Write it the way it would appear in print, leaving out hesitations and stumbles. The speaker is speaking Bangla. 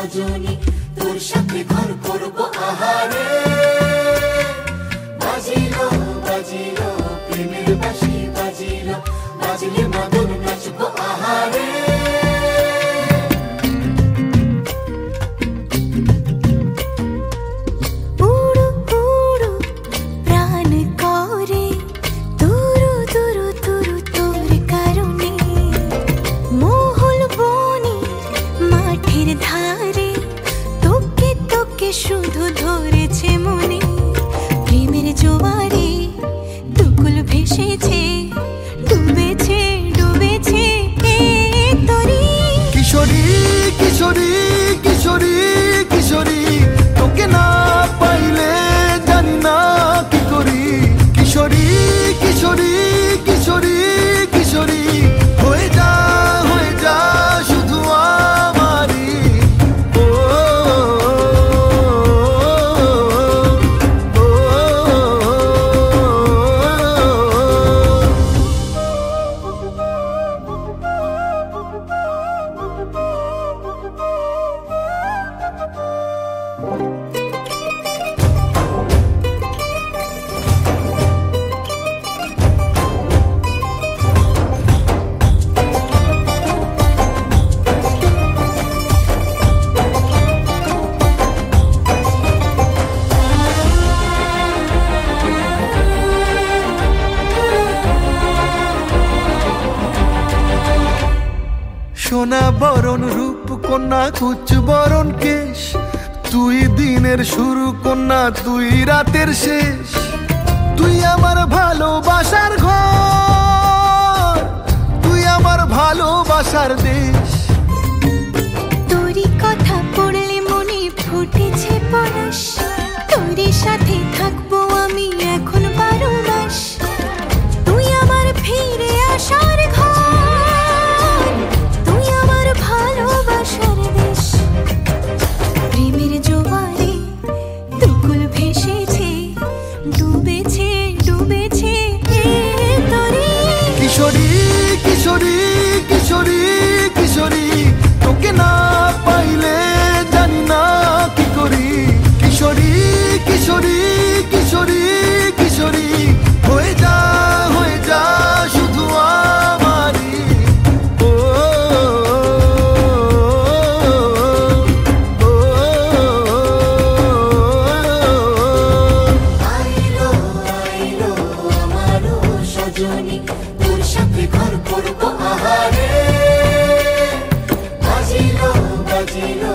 সজনী তোর সাথে ঘর করব আহারে বাজিলো বাজিলো প্রেমের বাঁশি বাজিলো বাজলে মদন নাচবো আহারে শুধু ধরেছে মনে প্রেমের জোয়ারে দুকুল ভেসেছে ডুবেছে ডুবেছে তরি কিশোরী কিশোরী কিশোরী কিশোরী তোকে না পাইলে জানি না কি করি কিশোরী কিশোরী কিশোরী কিশোরী হয়ে যা শুধু আমারই সোনা বরণ রূপ কন্যা কুচ বরণ কেশ তুই দিনের শুরু কন্যা তুই রাতের শেষ তুই আমার ভালোবাসার ঘর তুই আমার ভালোবাসার দেশ তোরই কথা পড়লে মনে ফুটেছে পরশ তোরই সাথে থাকবো আমি এখন 12 মাস তুই আমার ফিরে আসার ঘর ভালোবাসার দেশ প্রেমের জোয়ারে দুকুল ভেসেছে ডুবেছে ডুবেছে তরি কিশোরী কিশোরী কিশোরী কিশোরী তোকে না পাইলে জানি না কি করি কিশোরী কিশোরী কিশোরী কিশোরী হয়ে যা শুধু আমারই তোর সাথে ঘর করব আহারে বাজিলো বাজিলো